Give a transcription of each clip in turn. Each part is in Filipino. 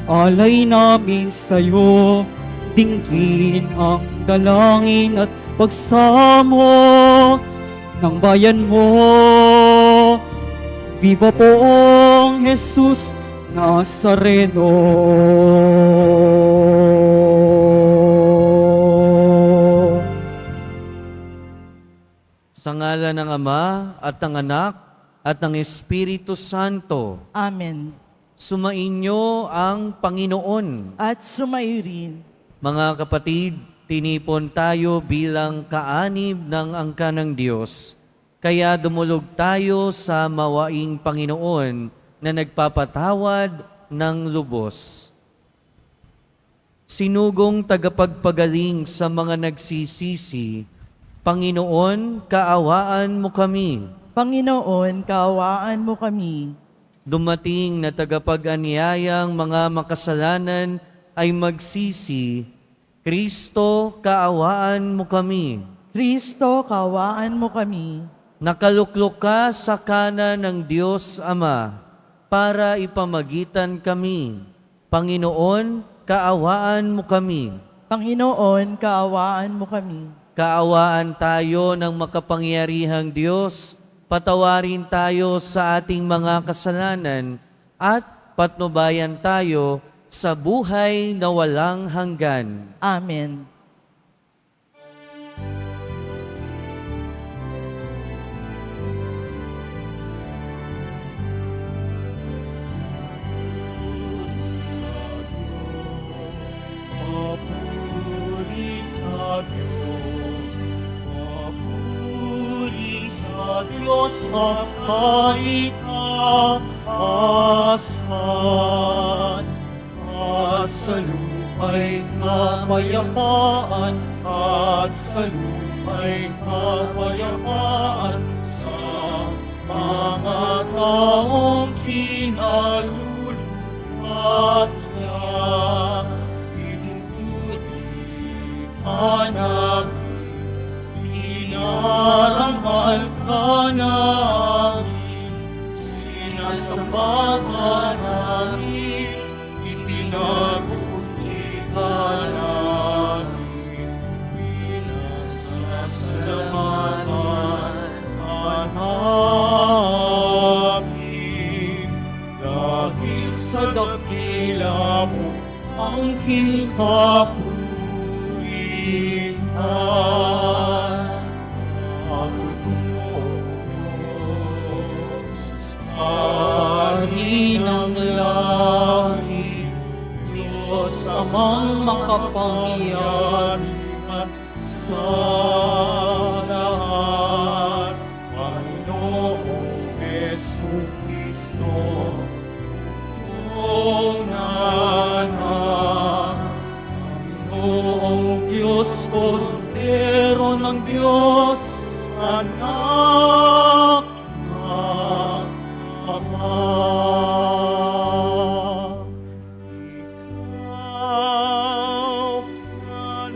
Alay namin sa'yo, dinggin ang dalangin at pagsamo ng bayan mo. Viva poong Jesus Nazareno. Sa ngalan ng Ama at ng Anak at ng Espiritu Santo, Amen. sumainyo ang Panginoon. At sumayo rin. Mga kapatid, tinipon tayo bilang kaanib ng angka ng Diyos. Kaya dumulog tayo sa mawaing Panginoon na nagpapatawad ng lubos. Sinugong tagapagpagaling sa mga nagsisisi, Panginoon, kaawaan mo kami. Panginoon, kaawaan mo kami. Dumating na tagapag-anyayang mga makasalanan ay magsisi, Kristo, kaawaan mo kami. Kristo, kaawaan mo kami. Nakaluklok ka sa kanan ng Diyos Ama para ipamagitan kami. Panginoon, kaawaan mo kami. Panginoon, kaawaan mo kami. Kaawaan tayo ng makapangyarihang Diyos. Patawarin tayo sa ating mga kasalanan at patnubayan tayo sa buhay na walang hanggan. Amen. Papuri sa Diyos, papuri sa Diyos sa kaitaasan. Sa lupa'y kapayapaan at sa lupa'y kapayapaan sa mga taong kinalulupat niya. Pinuputi ka namin, inarangal ka namin, sinasamba ka namin, ipinabuti ka namin, pinasasalamatan ka namin. Dahil sa dakila mo, ang kinapulitan. Hari ng langit, Diyos amang makapangyarihan sa lahat, Panginoong Jesucristo, tunganan, Panginoong Diyos, Kordero ng Diyos, Anak ng Ama. Ikaw na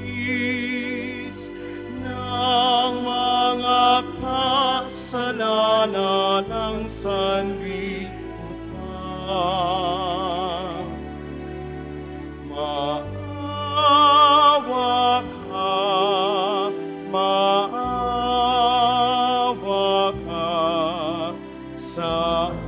nag-alis ng mga kasalanan ng sanlibutan. Maawa ka sa akin.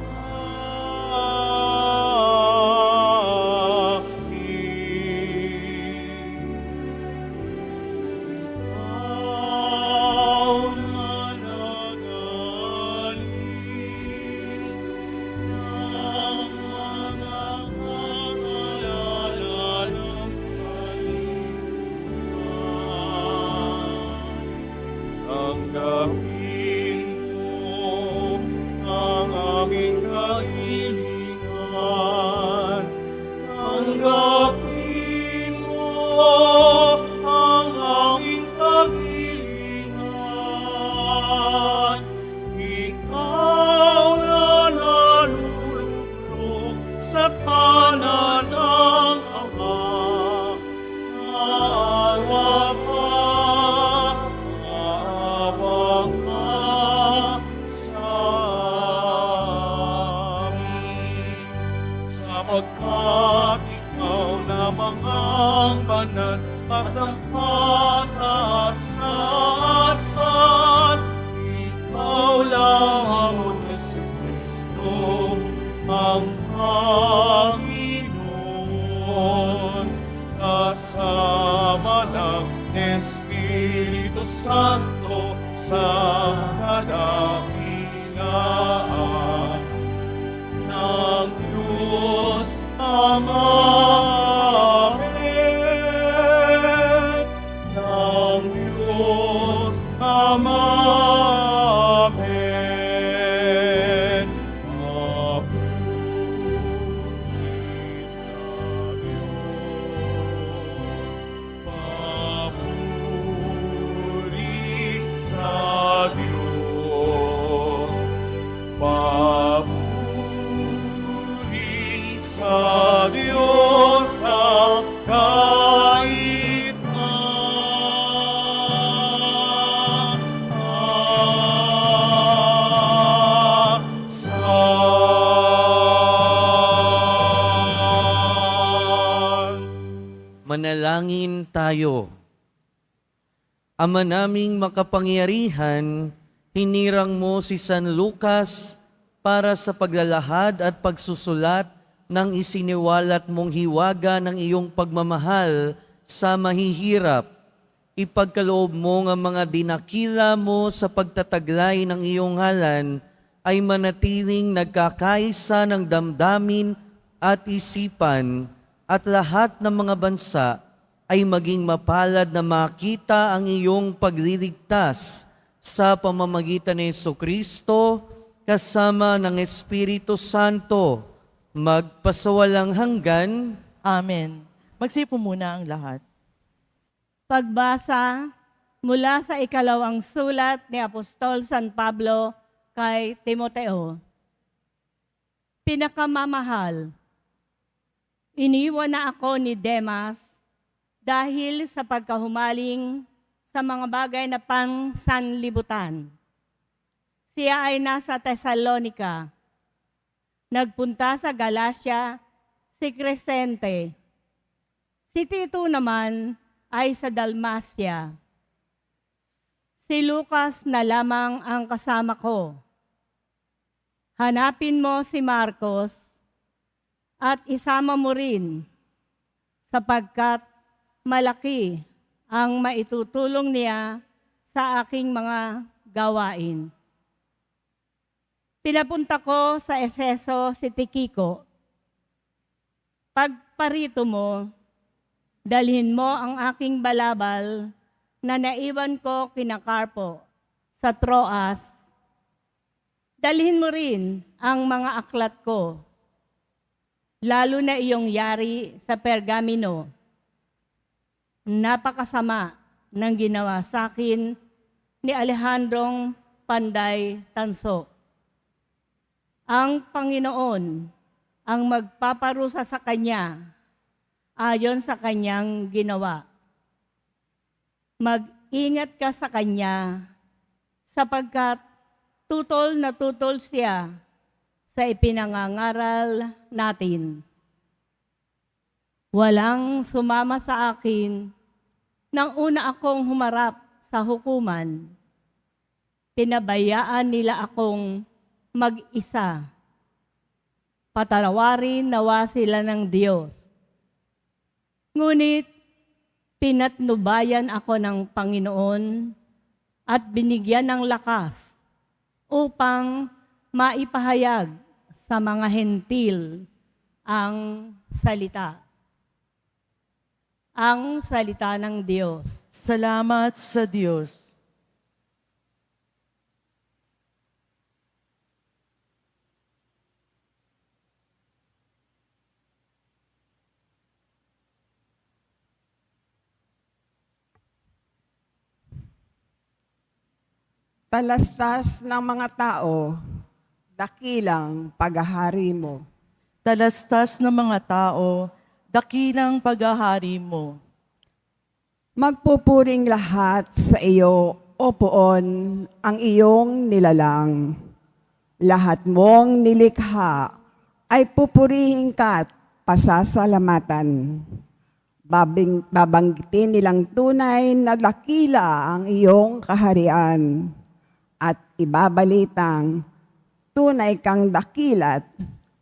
Ikaw na nag-alis ng mga kasalanan ng sanlibutan. Tanggapin mo ang aming kahilingan. Tanggapin mo ang aming kahilingan. Ikaw na nalulugro sa kanan ng Ama. Maawa ka sa amin. sapagkat ikaw lamang ang banal at ang kataasan. Ikaw lamang, O Jesucristo, ang Panginoon, kasama ng Espiritu Santo sa kadakilaan ng Diyos Ama. Amen. Ng Diyos Ama. Amen. Papuri sa Diyos. Papuri sa Diyos. Papuri sa Diyos sa kahit saan. Manalangin tayo. Ama naming makapangyarihan, hinirang mo si San Lucas para sa paglalahad at pagsusulat ng isiniwalat mong hiwaga ng iyong pagmamahal sa mahihirap. Ipagkaloob mo nga mga dinakila mo sa pagtataglay ng iyong ngalan ay manatiling nagkakaisa ng damdamin at isipan, at lahat ng mga bansa ay maging mapalad na makita ang iyong pagliligtas sa pamamagitan ni Jesucristo kasama ng Espiritu Santo, magpasawalang hanggan. Amen. Magsipo muna ang lahat. Pagbasa mula sa ikalawang sulat ni Apostol San Pablo kay Timoteo. Pinakamamahal, iniwan na ako ni Demas dahil sa pagkahumaling sa mga bagay na pansanlibutan. Siya ay nasa Tesalonica. Nagpunta sa Galacia si Crescente. Si Tito naman ay sa Dalmacia. Si Lucas na lamang ang kasama ko. Hanapin mo si Marcos at isama mo rin, sapagkat malaki ang maitutulong niya sa aking mga gawain. Pinapunta ko sa Efeso si Tikiko. Pagparito mo, dalhin mo ang aking balabal na naiwan ko kina Carpo sa Troas. Dalhin mo rin ang mga aklat ko, lalo na iyong yari sa Pergamino. Napakasama ng ginawa sa akin ni Alejandrong Panday Tanso. Ang Panginoon ang magpaparusa sa kanya ayon sa kanyang ginawa. Mag-ingat ka sa kanya sapagkat tutol na tutol siya sa ipinangangaral natin. Walang sumama sa akin nang una akong humarap sa hukuman. Pinabayaan nila akong mag-isa. Patawarin nawa sila ng Diyos. Ngunit pinatnubayan ako ng Panginoon at binigyan ng lakas upang maipahayag sa mga hentil ang salita. Ang salita ng Diyos. Salamat sa Diyos. Talastas ng mga tao, dakilang paghahari mo. Talastas ng mga tao, dakilang paghahari mo. Magpupuring lahat sa iyo, O Poon, ang iyong nilalang. Lahat mong nilikha ay pupurihin ka at pasasalamatan. Babanggitin nilang tunay na dakila ang iyong kaharian at ibabalitang tunay kang dakilat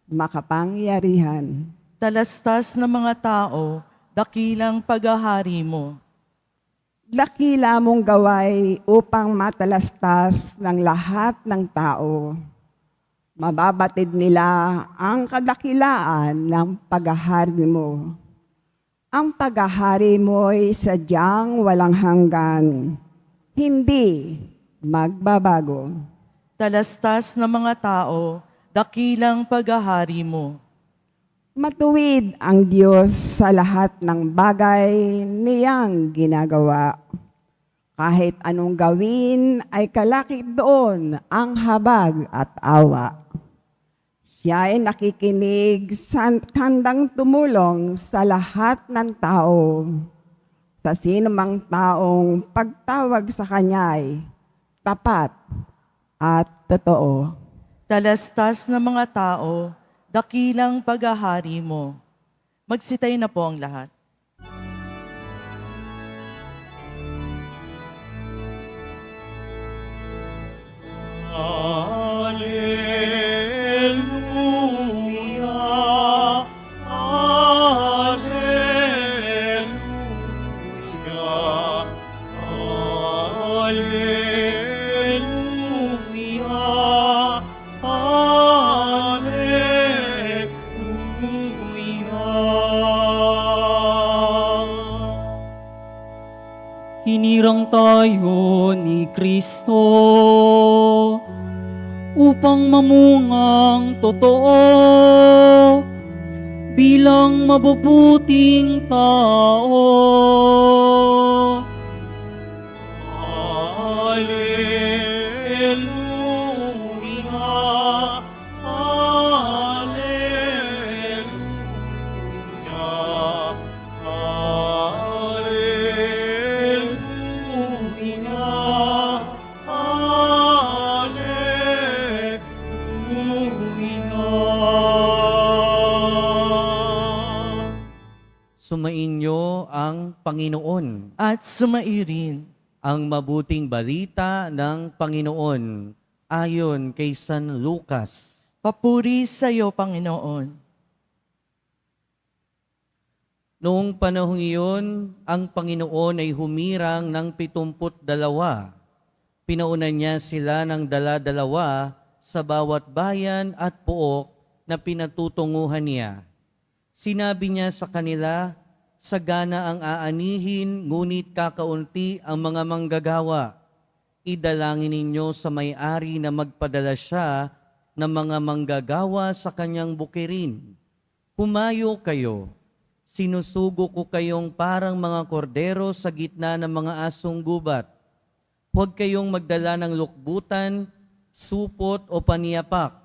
makapangyarihan. Talastas ng mga tao, dakilang paghahari mo. Dakila mong gaway upang matalastas ng lahat ng tao. Mababatid nila ang kadakilaan ng paghahari mo. Ang paghahari mo'y sadyang walang hanggan, hindi magbabago. Talastas ng mga tao, dakilang paghahari mo. Matuwid ang Diyos sa lahat ng bagay niyang ginagawa. Kahit anong gawin ay kalakip doon ang habag at awa. Siya ay nakikinig, handang tumulong sa lahat ng tao. Sa sinumang taong pagtawag sa Kanya ay tapat at totoo. Talastas ng mga tao, dakilang paghahari mo. Magsitay na po ang lahat. Alleluia, Alleluia, Alleluia, Alleluia. Hinirang tayo ni Kristo upang mamungang totoo bilang mabubuting tao. Alleluia, Alleluia, Alleluia, Alleluia. Sumainyo ang Panginoon. At sumairin. Ang mabuting balita ng Panginoon ayon kay San Lucas. Papuri sa iyo, Panginoon. Noong panahong iyon, ang Panginoon ay humirang ng 72. Pinaunan niya sila ng dala-dalawa sa bawat bayan at pook na pinatutunguhan niya. Sinabi niya sa kanila, sagana ang aanihin, ngunit kakaunti ang mga manggagawa. Idalangin ninyo sa may-ari na magpadala siya ng mga manggagawa sa kanyang bukirin. Humayo kayo. Sinusugo ko kayong parang mga kordero sa gitna ng mga asong gubat. Huwag kayong magdala ng lukbutan, supot o paniyapak.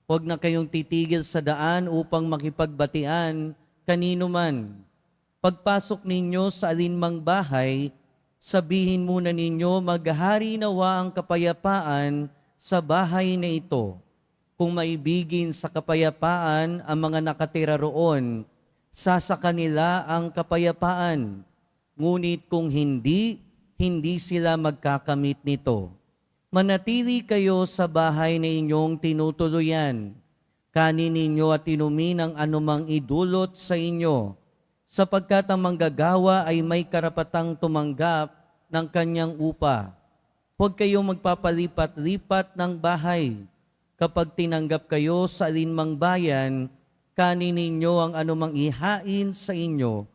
Huwag na kayong titigil sa daan upang makipagbatian kanino man. Pagpasok ninyo sa alinmang bahay, sabihin muna ninyo, maghari nawa ang kapayapaan sa bahay na ito. Kung maibigin sa kapayapaan ang mga nakatira roon, sa kanila ang kapayapaan. Ngunit kung hindi, hindi sila magkakamit nito. Manatili kayo sa bahay na inyong tinutuluyan. Kanin ninyo at inumin ang anumang idulot sa inyo, sapagkat ang manggagawa ay may karapatang tumanggap ng kanyang upa. Huwag kayong magpapalipat-lipat ng bahay. Kapag tinanggap kayo sa alinmang bayan, kanin ninyo ang anumang ihain sa inyo.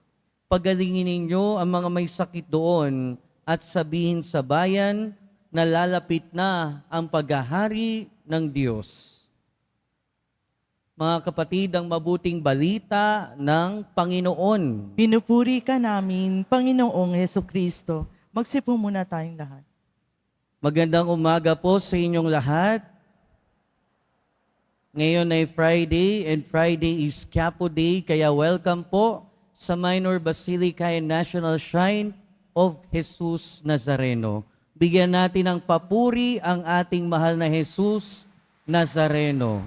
Pagalingin ninyo ang mga may sakit doon at sabihin sa bayan na lalapit na ang paghahari ng Diyos. Mga kapatid, ang mabuting balita ng Panginoon. Pinupuri ka namin, Panginoong Hesukristo. Magsipo muna tayong lahat. Magandang umaga po sa inyong lahat. Ngayon ay Friday and Friday is Quiapo Day, kaya welcome po sa Minor Basilica and National Shrine of Jesus Nazareno. Bigyan natin ng papuri ang ating mahal na Jesus Nazareno.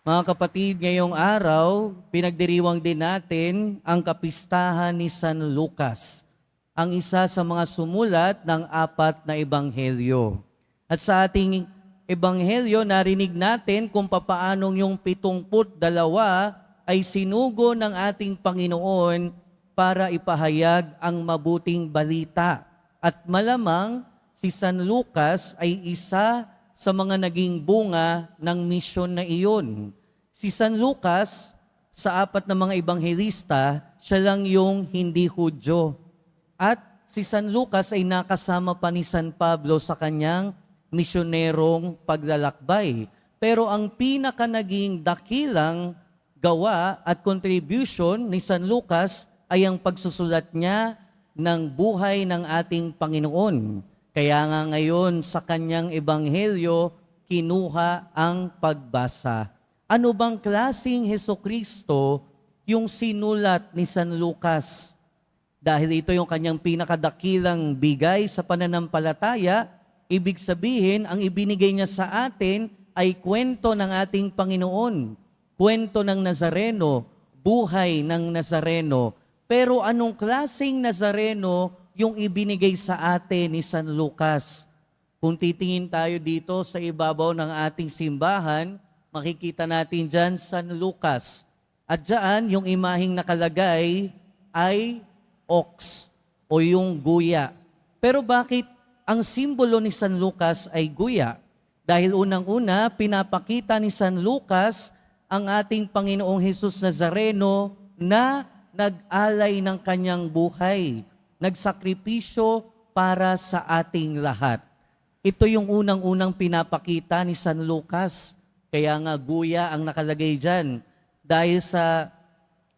Mga kapatid, ngayong araw, pinagdiriwang din natin ang kapistahan ni San Lucas, ang isa sa mga sumulat ng 4 na ebanghelyo. At sa ating ebanghelyo, narinig natin kung papaanong yung 72 ay sinugo ng ating Panginoon para ipahayag ang mabuting balita. At malamang si San Lucas ay isa sa mga naging bunga ng misyon na iyon. Si San Lucas, sa 4 na mga ebanghelista, siya lang yung hindi Hudyo. At si San Lucas ay nakasama pa ni San Pablo sa kanyang misyonerong paglalakbay. Pero ang pinaka naging dakilang gawa at contribution ni San Lucas ay ang pagsusulat niya ng buhay ng ating Panginoon. Kaya nga ngayon sa kanyang ebanghelyo, kinuha ang pagbasa. Ano bang klaseng Hesukristo yung sinulat ni San Lucas? Dahil ito yung kanyang pinakadakilang bigay sa pananampalataya, ibig sabihin, ang ibinigay niya sa atin ay kwento ng ating Panginoon, kwento ng Nazareno, buhay ng Nazareno. Pero anong klaseng Nazareno yung ibinigay sa atin ni San Lucas? Kung titingin tayo dito sa ibabaw ng ating simbahan, makikita natin dyan San Lucas. At dyan, yung imaheng nakalagay ay ox o yung guya. Pero bakit ang simbolo ni San Lucas ay guya? Dahil unang-una, pinapakita ni San Lucas ang ating Panginoong Hesus Nazareno na nag-alay ng kanyang buhay, nagsakripisyo para sa ating lahat. Ito yung unang-unang pinapakita ni San Lucas. Kaya nga guya ang nakalagay dyan. Dahil sa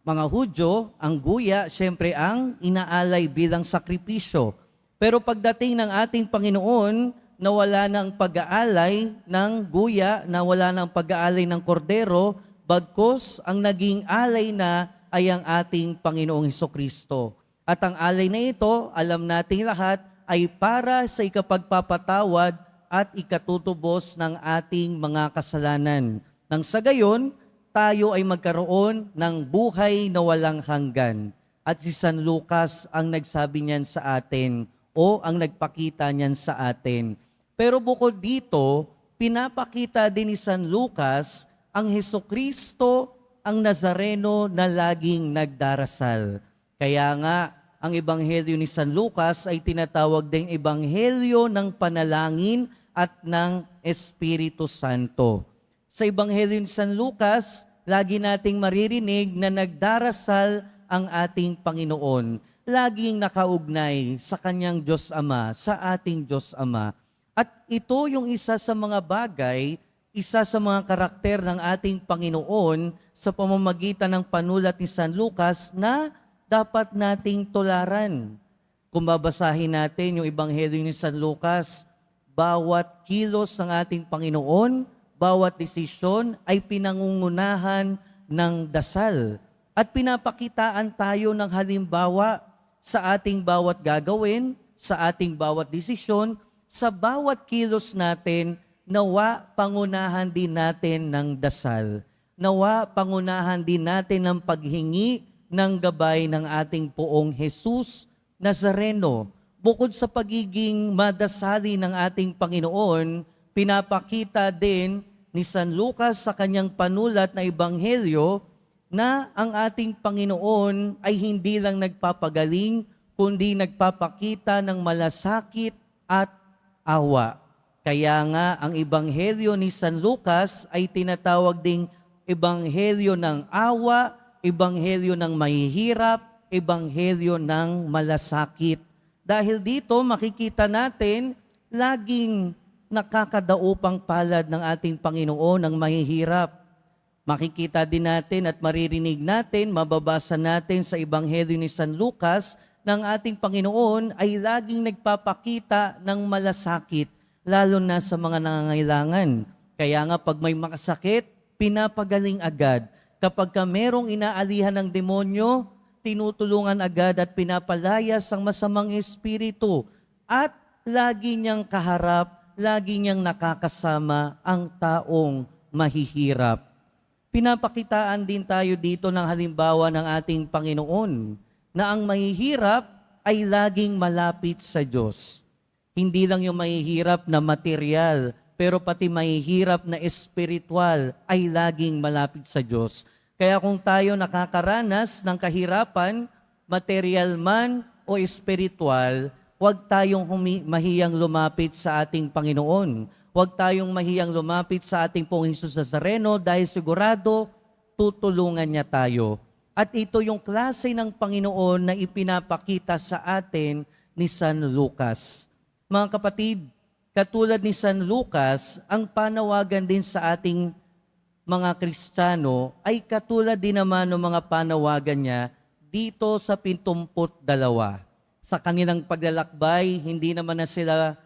mga Hudyo, ang guya, syempre ang inaalay bilang sakripisyo. Pero pagdating ng ating Panginoon, nawala ng pag-aalay ng guya, nawala ng pag-aalay ng kordero, bagkus ang naging alay na ay ang ating Panginoong Hesukristo. At ang alay na ito, alam nating lahat, ay para sa ikapagpapatawad at ikatutubos ng ating mga kasalanan. Nang sa gayon, tayo ay magkaroon ng buhay na walang hanggan. At si San Lucas ang nagsabi niyan sa atin o ang nagpakita niyan sa atin. Pero bukod dito, pinapakita din ni San Lucas ang Hesukristo, ang Nazareno na laging nagdarasal. Kaya nga, ang ebanghelyo ni San Lucas ay tinatawag ding ebanghelyo ng panalangin at ng Espiritu Santo. Sa ebanghelyo ni San Lucas, lagi nating maririnig na nagdarasal ang ating Panginoon. Laging nakaugnay sa kanyang Diyos Ama, sa ating Diyos Ama. At ito yung isa sa mga bagay, isa sa mga karakter ng ating Panginoon sa pamamagitan ng panulat ni San Lucas na dapat nating tularan. Kung babasahin natin yung ebanghelyo ni San Lucas, bawat kilos ng ating Panginoon, bawat desisyon ay pinangungunahan ng dasal. At pinapakitaan tayo ng halimbawa sa ating bawat gagawin, sa ating bawat desisyon, sa bawat kilos natin, nawa pangunahan din natin ng dasal. Nawa pangunahan din natin ng paghingi ng gabay ng ating Poong Hesus Nazareno. Bukod sa pagiging madasali ng ating Panginoon, pinapakita din ni San Lucas sa kanyang panulat na ebanghelyo na ang ating Panginoon ay hindi lang nagpapagaling, kundi nagpapakita ng malasakit at awa. Kaya nga ang ebanghelyo ni San Lucas ay tinatawag ding ebanghelyo ng awa, ebanghelyo ng mahihirap, ebanghelyo ng malasakit. Dahil dito makikita natin laging nakakadaupang palad ng ating Panginoon ang mahihirap. Makikita din natin at maririnig natin, mababasa natin sa ebanghelyo ni San Lucas ng ating Panginoon ay laging nagpapakita ng malasakit, lalo na sa mga nangangailangan. Kaya nga pag may makasakit, pinapagaling agad. Kapag ka merong inaalihan ng demonyo, tinutulungan agad at pinapalayas ang masamang espiritu. At lagi niyang kaharap, lagi niyang nakakasama ang taong mahihirap. pinapakitaan din tayo dito ng halimbawa ng ating Panginoon na ang mahihirap ay laging malapit sa Diyos. Hindi lang yung mahihirap na material, pero pati mahihirap na espiritual ay laging malapit sa Diyos. Kaya kung tayo nakakaranas ng kahirapan, material man o espiritual, huwag tayong mahiyang lumapit sa ating Panginoon. Huwag tayong mahiyang lumapit sa ating Pong Hesus Nazareno dahil sigurado tutulungan niya tayo. At ito yung klase ng Panginoon na ipinapakita sa atin ni San Lucas. Mga kapatid, katulad ni San Lucas, ang panawagan din sa ating mga Kristiyano ay katulad din naman ng mga panawagan niya dito sa 72. Sa kanilang paglalakbay, hindi naman na sila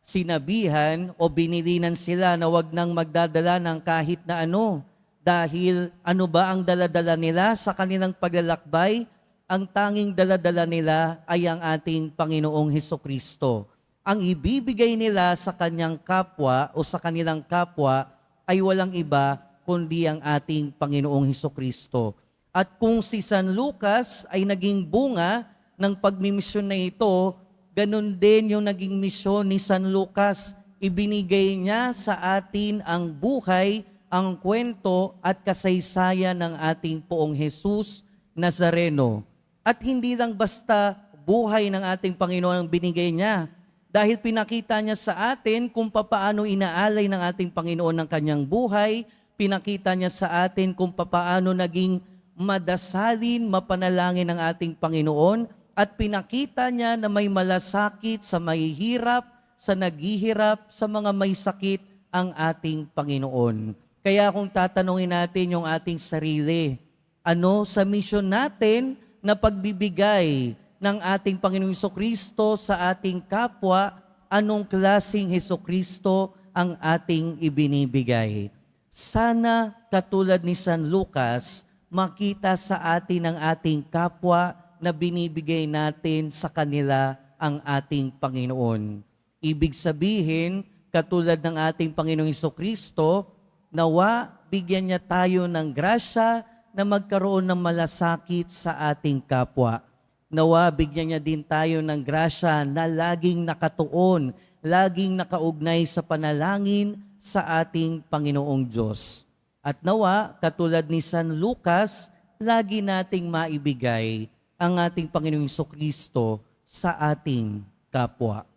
sinabihan o binilinan sila na wag nang magdadala ng kahit na ano. Dahil ano ba ang daladala nila sa kanilang paglalakbay? Ang tanging daladala nila ay ang ating Panginoong Hesukristo. Ang ibibigay nila sa kanyang kapwa o sa kanilang kapwa ay walang iba kundi ang ating Panginoong Hesukristo. At kung si San Lucas ay naging bunga ng pagmimisyon na ito, ganun din yung naging misyon ni San Lucas. Ibinigay niya sa atin ang buhay, ang kwento at kasaysayan ng ating Poong Hesus Nazareno. At hindi lang basta buhay ng ating Panginoon ang binigay niya, dahil pinakita niya sa atin kung papaano inaalay ng ating Panginoon ng kanyang buhay, pinakita niya sa atin kung papaano naging madasalin, mapanalangin ng ating Panginoon, at pinakita niya na may malasakit sa mahihirap, sa naghihirap, sa mga may sakit ang ating Panginoon. Kaya kung tatanungin natin yung ating sarili, ano sa misyon natin na pagbibigay ng ating Panginoong Hesukristo sa ating kapwa, anong klaseng Hesukristo ang ating ibinibigay? Sana katulad ni San Lucas, makita sa atin ang ating kapwa na binibigay natin sa kanila ang ating Panginoon. Ibig sabihin, katulad ng ating Panginoong Hesukristo, nawa bigyan niya tayo ng grasya na magkaroon ng malasakit sa ating kapwa. Nawa bigyan niya din tayo ng grasya na laging nakatuon, laging nakaugnay sa panalangin sa ating Panginoong Diyos. At nawa, katulad ni San Lucas, lagi nating maibigay ang ating Panginoong Hesukristo sa ating kapwa.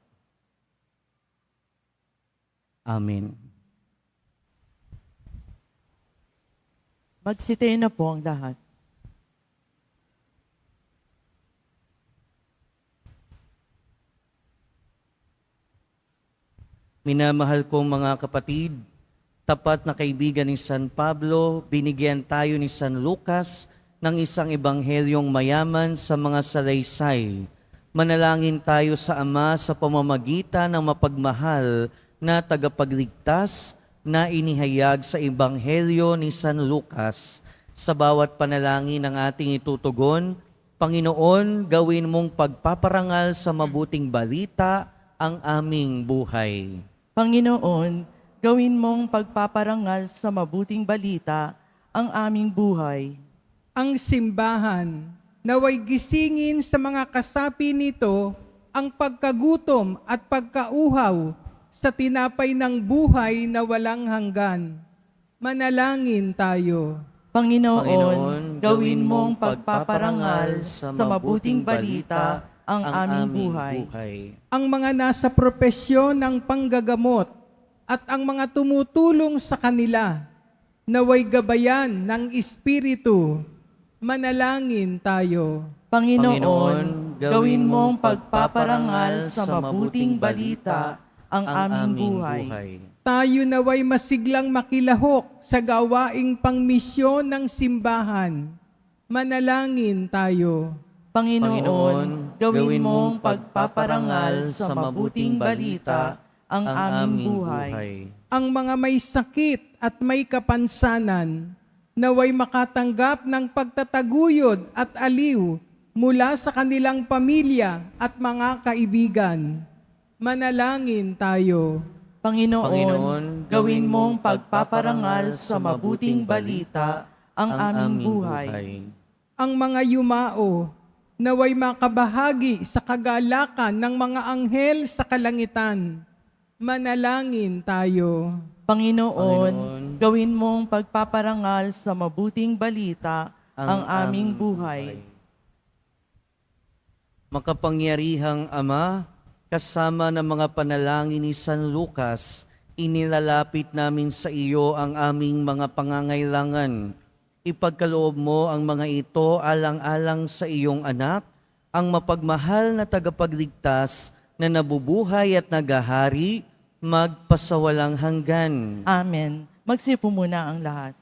Amen. Magsitayo na po ang lahat. Minamahal kong mga kapatid, tapat na kaibigan ni San Pablo, binigyan tayo ni San Lucas ng isang ebanghelyong mayaman sa mga salaysay. Manalangin tayo sa Ama sa pamamagitan ng mapagmahal na tagapagligtas na inihayag sa ebanghelyo ni San Lucas. Sa bawat panalangin ng ating itutugon, Panginoon, gawin mong pagpaparangal sa mabuting balita ang aming buhay. Panginoon, gawin mong pagpaparangal sa mabuting balita ang aming buhay. Ang simbahan, naway gisingin sa mga kasapi nito ang pagkagutom at pagkauhaw sa tinapay ng buhay na walang hanggan. Manalangin tayo. Panginoon, gawin mong pagpaparangal sa mabuting balita ang aming buhay. Ang mga nasa propesyon ng panggagamot at ang mga tumutulong sa kanila, naway gabayan ng Espiritu. Manalangin tayo. Panginoon, gawin mong pagpaparangal sa mabuting balita ang aming buhay. Tayo naway masiglang makilahok sa gawaing pangmisyon ng simbahan. Manalangin tayo. Panginoon, gawin mong pagpaparangal sa mabuting balita ang aming buhay. Ang mga may sakit at may kapansanan, naway makatanggap ng pagtataguyod at aliw mula sa kanilang pamilya at mga kaibigan. Manalangin tayo. Panginoon, gawin mong pagpaparangal sa mabuting balita ang aming buhay. Ang mga yumao, naway makabahagi sa kagalakan ng mga anghel sa kalangitan. Manalangin tayo. Panginoon, gawin mong pagpaparangal sa mabuting balita ang aming buhay. Makapangyarihang Ama, kasama ng mga panalangin ni San Lucas, inilalapit namin sa iyo ang aming mga pangangailangan. Ipagkaloob mo ang mga ito alang-alang sa iyong anak, ang mapagmahal na tagapagligtas na nabubuhay at nagahari, magpasawalang hanggan. Amen. Magsipo muna ang lahat.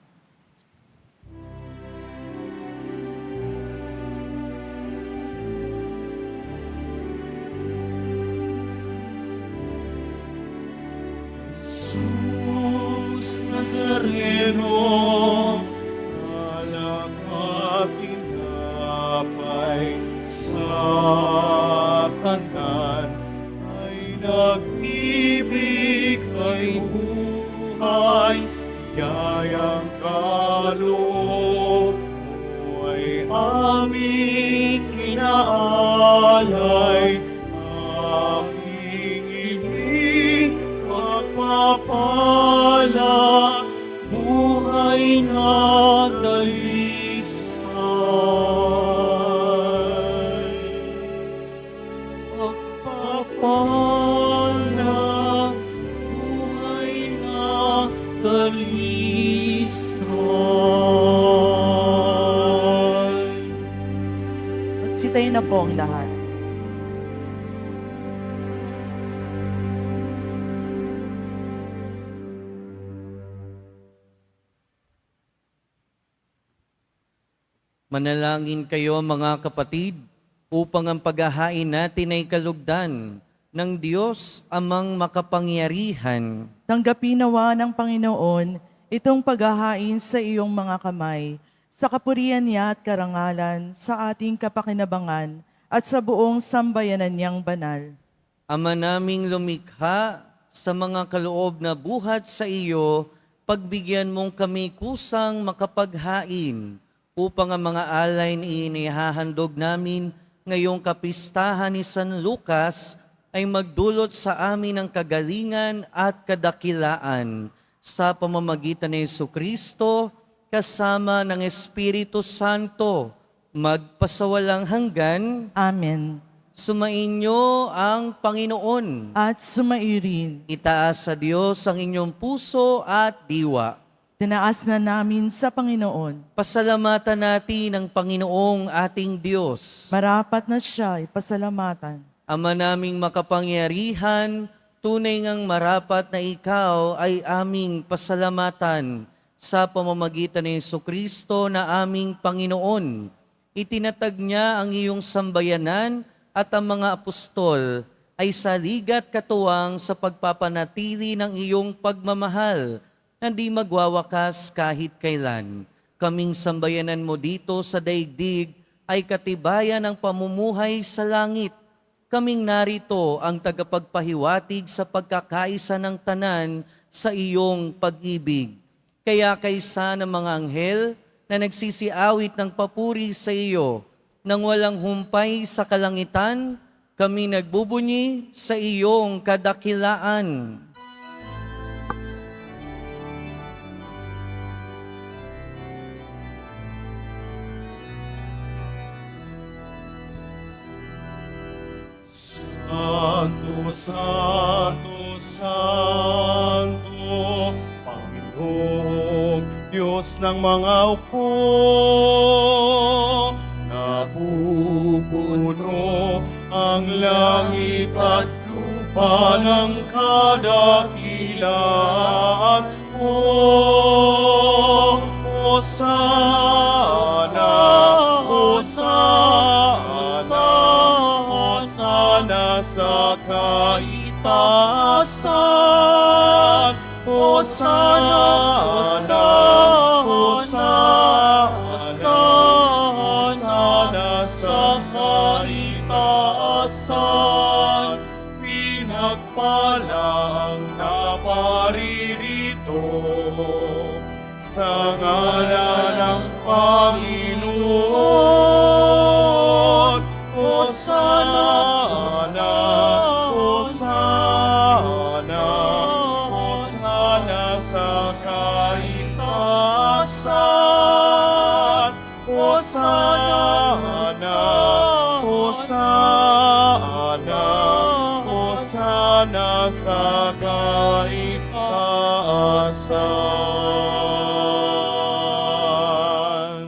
Jesus Nazareno, alak at tinapay sa kanan, ay nag-ibig ay buhay, yayang kaloob mo ay aming inaalay, aming ibig pagpapala, buhay na dalisay. Pagpapala, buhay na dalisay. Magsitayin na po ang lahat. Manalangin kayo mga kapatid, upang ang paghahain natin ay kalugdan ng Diyos amang makapangyarihan. Tanggapin nawa ng Panginoon itong paghahain sa iyong mga kamay, sa kapurihan niya at karangalan, sa ating kapakinabangan at sa buong sambayanan niyang banal. Ama naming lumikha, sa mga kaloob na buhat sa iyo, pagbigyan mong kami kusang makapaghain, upang ang mga alay na inihahandog namin ngayong kapistahan ni San Lucas ay magdulot sa amin ng kagalingan at kadakilaan sa pamamagitan ni Jesucristo kasama ng Espiritu Santo, magpasawalang hanggan. Amen. Sumainyo ang Panginoon. At sumairin, Itaas sa Diyos ang inyong puso at diwa. tinaas na namin sa Panginoon. Pasalamatan natin ang Panginoong ating Diyos. Marapat na siya ipasalamatan. Ama naming makapangyarihan, tunay ngang marapat na ikaw ay aming pasalamatan sa pamamagitan ni Jesucristo na aming Panginoon. Itinatag niya ang iyong sambayanan at ang mga apostol ay saligat katuwang sa pagpapanatili ng iyong pagmamahal na di magwawakas kahit kailan. Kaming sambayanan mo dito sa daigdig ay katibayan ng pamumuhay sa langit. Kaming narito ang tagapagpahiwatig sa pagkakaisa ng tanan sa iyong pag-ibig. Kaya kaysa ng mga anghel na nagsisiawit ng papuri sa iyo, nang walang humpay sa kalangitan, kami nagbubunyi sa iyong kadakilaan. Santo, Santo, Santo, Panginoong Diyos ng mga upo, napupuno ang langit at lupa ng kadakilaan mo. Hosana, Hosana, Hosana sa kaitaasan. Hosana, Hosana, Hosana, Hosana sa kaitaasan. Pinagpala ang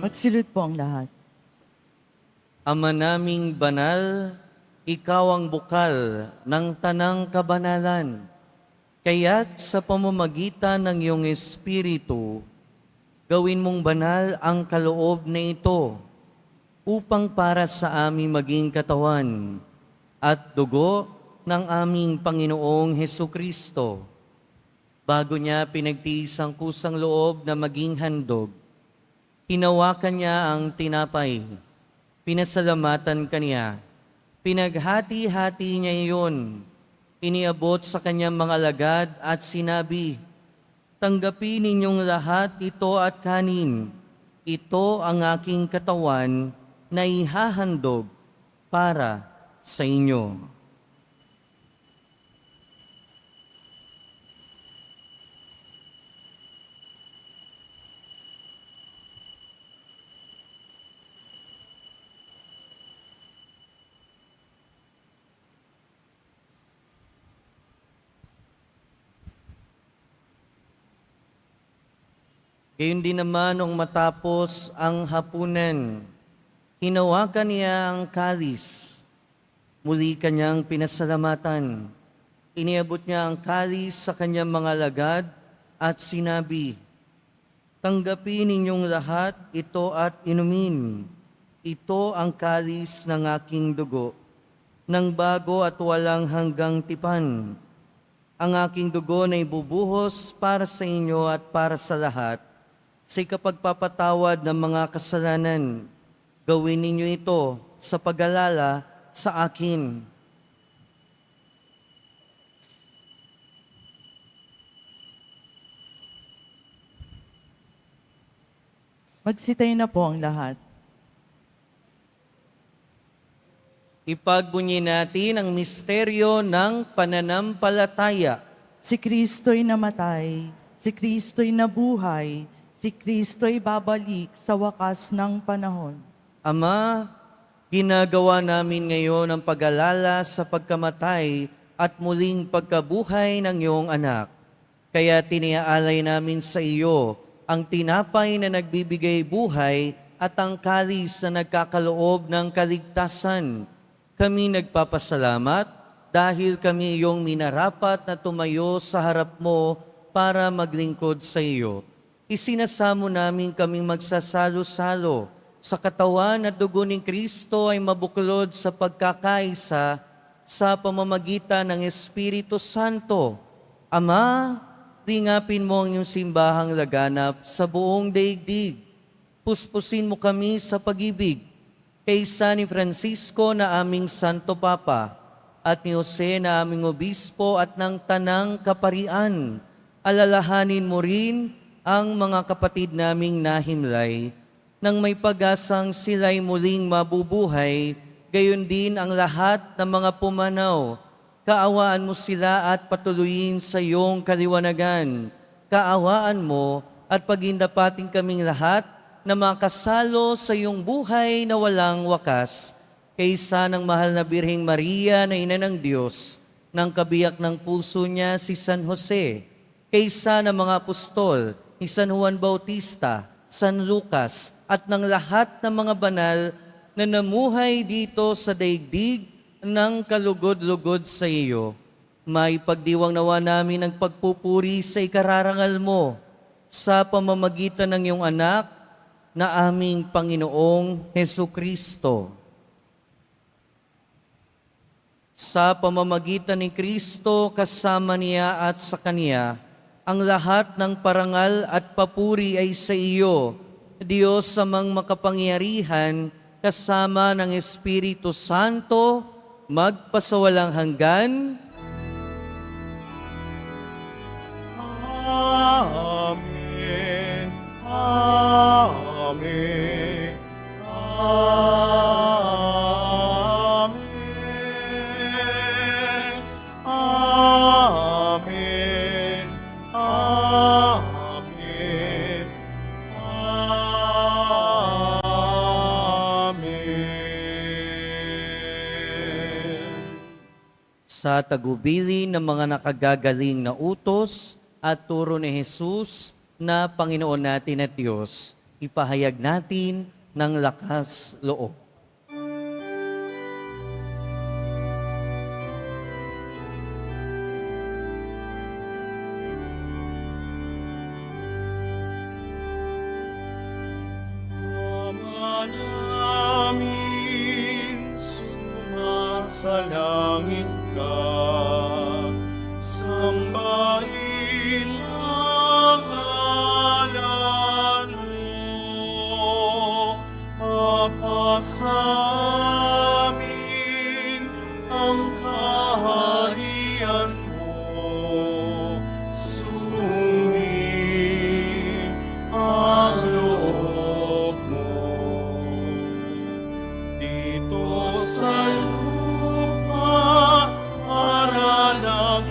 Magsilid po ang lahat. Ama naming banal, ikaw ang bukal ng tanang kabanalan. Kaya't sa pamamagitan ng iyong Espiritu, gawin mong banal ang kaloob na ito upang para sa aming maging katawan at dugo ng aming Panginoong Hesukristo. Bago niya pinagtiis ang kusang loob na maging handog, hinawakan niya ang tinapay, pinasalamatan kaniya, pinaghati-hati niya iyon, iniabot sa kanyang mga alagad at sinabi, "Tanggapin ninyong lahat ito at kanin. Ito ang aking katawan na ihahandog para sa inyo." Gayon din naman nung matapos ang hapunan, hinawakan niya ang kalis. Muli kanyang pinasalamatan. Iniabot niya ang kalis sa kanyang mga alagad at sinabi, "Tanggapin ninyong lahat ito at inumin. Ito ang kalis ng aking dugo, ng bago at walang hanggang tipan. Ang aking dugo na ibubuhos para sa inyo at para sa lahat, sa ikapagpapatawad ng mga kasalanan. Gawin ninyo ito sa pag-alala sa akin." Magsitayo na po ang lahat. Ipagbunyi natin ang misteryo ng pananampalataya. Si Kristo'y namatay, si Kristo'y nabuhay, si Kristo'y babalik sa wakas ng panahon. Ama, ginagawa namin ngayon ang pag-alala sa pagkamatay at muling pagkabuhay ng iyong anak. Kaya tiniaalay namin sa iyo ang tinapay na nagbibigay buhay at ang kalis na nagkakaloob ng kaligtasan. Kami nagpapasalamat dahil kami iyong minarapat na tumayo sa harap mo para maglingkod sa iyo. Isinasamo namin kaming magsasalo-salo sa katawan at dugo ni Kristo ay mabuklod sa pagkakaisa sa pamamagitan ng Espiritu Santo. Ama, tingapin mo ang iyong simbahang laganap sa buong daigdig. Puspusin mo kami sa pag-ibig kay San Francisco na aming Santo Papa at ni Jose na aming Obispo at ng Tanang Kaparian. Alalahanin mo rin ang mga kapatid naming nahimlay nang may pag-asang sila'y muling mabubuhay, gayon din ang lahat ng mga pumanaw. Kaawaan mo sila at patuloyin sa iyong kaliwanagan. Kaawaan mo at pagindapating kaming lahat na makasalo sa iyong buhay na walang wakas. Kaysa ng mahal na Birheng Maria na Ina ng Diyos, ng kabiyak ng puso niya si San Jose, kaysa ng mga apostol, ni San Juan Bautista, San Lucas, at ng lahat ng mga banal na namuhay dito sa daigdig ng kalugod-lugod sa iyo. May pagdiwang nawa namin ang pagpupuri sa ikararangal mo sa pamamagitan ng iyong anak na aming Panginoong Hesukristo. Sa pamamagitan ni Kristo, kasama niya at sa Kaniya, ang lahat ng parangal at papuri ay sa iyo, Diyos amang makapangyarihan, kasama ng Espiritu Santo, magpasawalang hanggan. Amen. Amen. Amen. Amen. Amen. Amen. Sa tagubilin ng mga nakagagaling na utos at turo ni Jesus na Panginoon natin at Diyos, Ipahayag natin ng lakas loob. Ama namin, sumasalangit ka. Sambahin ang ngalan mo. Mapasa amin ang kaharian mo. Sundin ang loob mo. Dito sa lupa para ng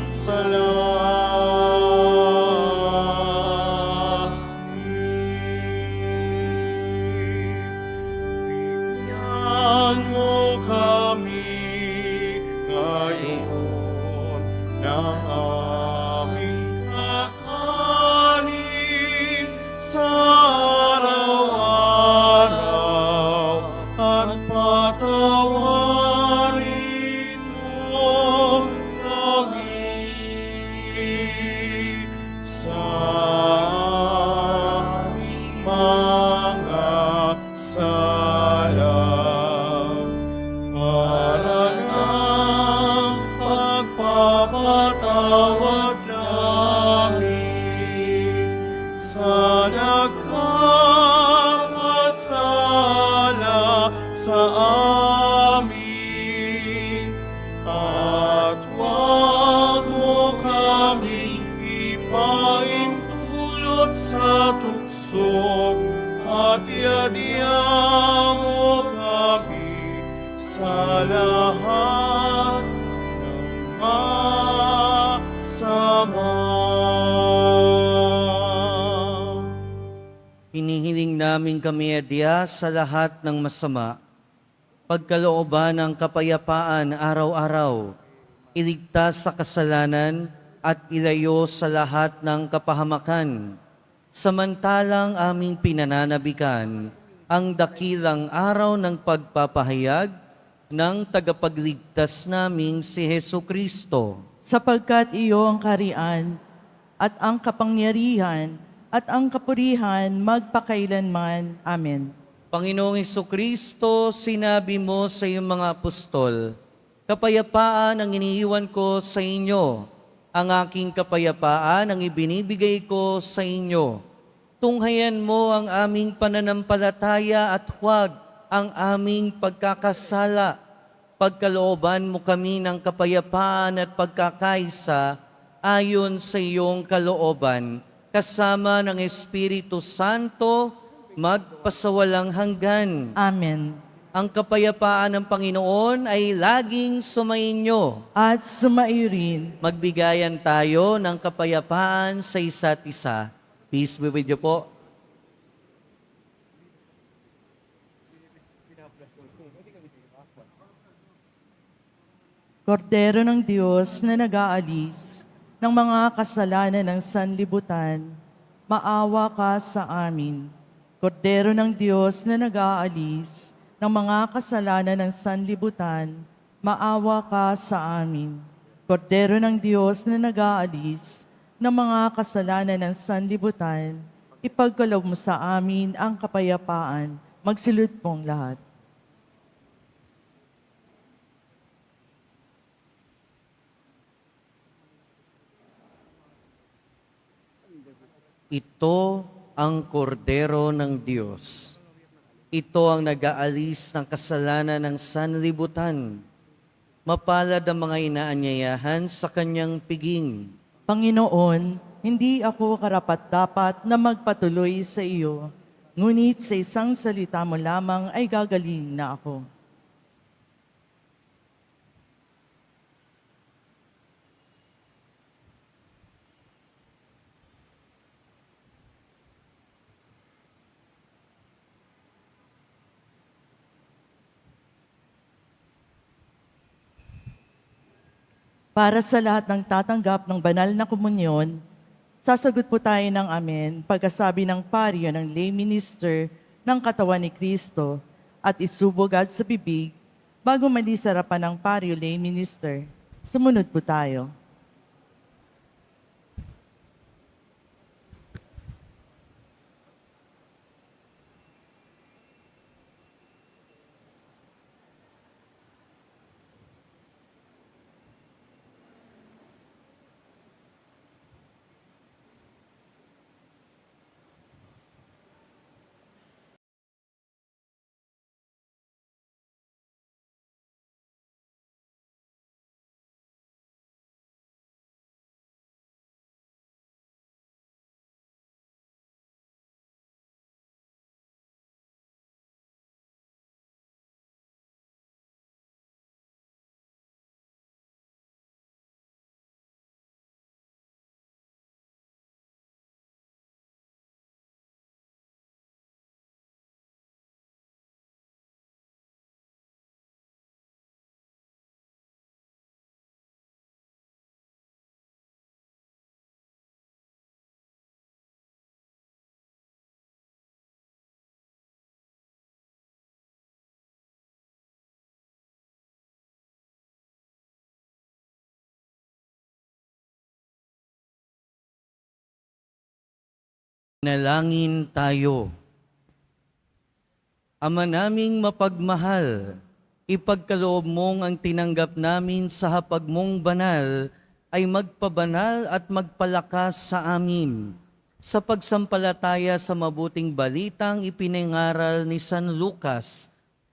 bigyan mo kami ngayon ng aming kakanin sa araw-araw at patawarin mo kami sa aming mga sala para ng pagpapatawad namin sa nagkakasala sa amin. At huwag mo kaming ipaintulot sa tukso at iadya mo kami sa lahat ng masama. Hinihiling namin kami adya sa lahat ng masama, pagkalooban ng kapayapaan araw-araw, iligtas sa kasalanan at ilayo sa lahat ng kapahamakan. Samantalang aming pinananabikan ang dakilang araw ng pagpapahayag ng tagapagligtas naming si Hesu Kristo. Sapagkat iyo ang karian at ang kapangyarihan at ang kapurihan magpakailanman. Amen. Panginoong Kristo, sinabi mo sa iyong mga apostol, kapayapaan ang iniiwan ko sa inyo, ang aking kapayapaan ang ibinibigay ko sa inyo. Tunghayan mo ang aming pananampalataya at huwag ang aming pagkakasala. Pagkalooban mo kami ng kapayapaan at pagkakaisa ayon sa iyong kalooban, kasama ng Espiritu Santo, magpasawalang hanggan. Amen. Ang kapayapaan ng Panginoon ay laging sumainyo. At sumaiyo rin. Magbigayan tayo ng kapayapaan sa isa't isa. Peace be with you po. Kordero ng Diyos na nag-aalis ng mga kasalanan ng sanlibutan, maawa ka sa amin. Kordero ng Diyos na nag-aalis ng mga kasalanan ng sanlibutan, maawa ka sa amin. Kordero ng Diyos na nag-aalis ng mga kasalanan ng sanlibutan, ipagkaloob mo sa amin ang kapayapaan. Magsilid pong lahat. Ito ang kordero ng Diyos. Ito ang nag-aalis ng kasalanan ng sanlibutan. Mapalad ang mga inaanyayahan sa kanyang piging. Panginoon, hindi ako karapat-dapat na magpatuloy sa iyo, ngunit sa isang salita mo lamang ay gagaling na ako. Para sa lahat ng tatanggap ng banal na komunyon, Sasagot po tayo ng amen pagkasabi ng paryo ng lay minister ng katawan ni Kristo at isubog at sa bibig bago mali sa harapan ng paryo lay minister. Sumunod po tayo. Nalangin tayo. Ama naming mapagmahal, ipagkaloob mong ang tinanggap namin sa hapag mong banal ay magpabanal at magpalakas sa amin. Sa pagsampalataya sa mabuting balitang ipinangaral ni San Lucas,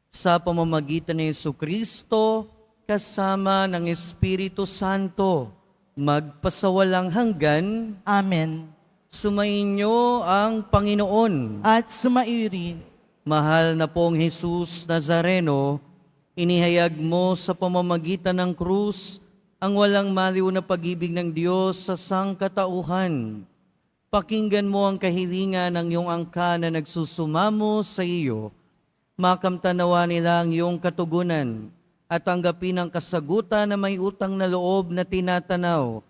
sa pamamagitan ni Jesucristo, kasama ng Espiritu Santo, magpasawalang hanggan. Amen. Sumainyo ang Panginoon. At sumairin. Mahal na pong Jesus Nazareno, inihayag mo sa pamamagitan ng krus ang walang maliw na pag-ibig ng Diyos sa sangkatauhan. Pakinggan mo ang kahilingan ng iyong angka na nagsusumamo sa iyo. Makamtanawa nila ang iyong katugunan at tanggapin ang kasagutan na may utang na loob na tinatanaw.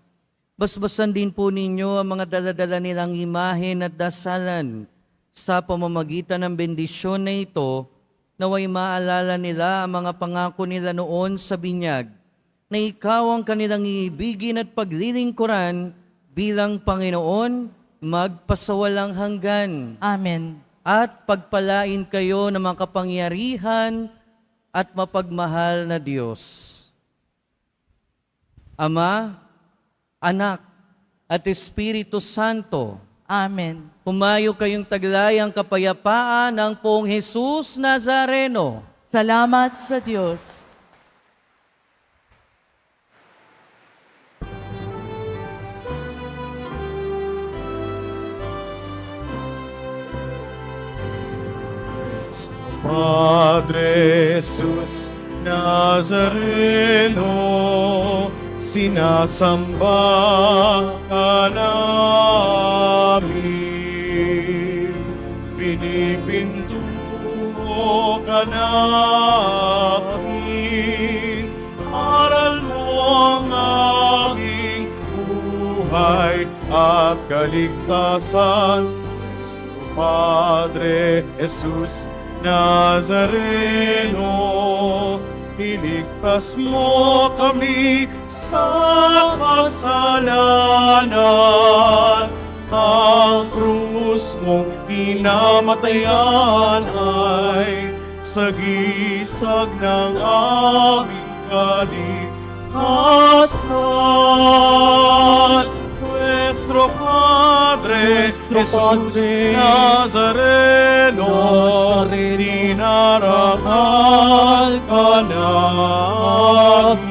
Basbasan din po ninyo ang mga daladala nilang imahen at dasalan. Sa pamamagitan ng bendisyon na ito, naway maalala nila ang mga pangako nila noon sa binyag, na ikaw ang kanilang iibigin at paglilingkuran bilang Panginoon, magpasawalang hanggan. Amen. At pagpalain kayo ng mga kapangyarihan at mapagmahal na Diyos. Ama, Anak, at Espiritu Santo. Amen. Humayo kayong taglayang kapayapaan ng Poong Jesus Nazareno. Salamat sa Diyos. Padre Jesus Nazareno, sinasamba ka namin, pinipinto ka namin, aral mo ang aming buhay at kaligtasan. Padre Jesus Nazareno, iligtas mo kami sa kasalanan. Ang krus mong pinamatayan ay sagisag ng aming kaligtasan. Nuestro Padre Jesus Nazareno, dinarangal ka namin.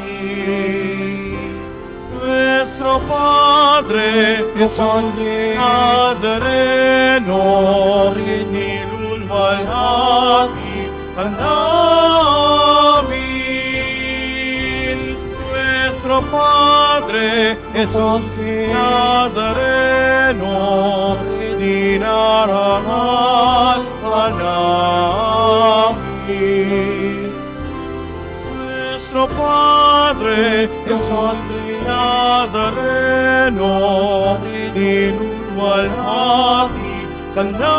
Nuestro Padre Jesus Nazareno, nilulwalhati ka namin. Nuestro Padre Jesus Nazareno, dinarangal ka namin. Nuestro Padre Jesus Nazareno, Nazareno, inulwalhati ka na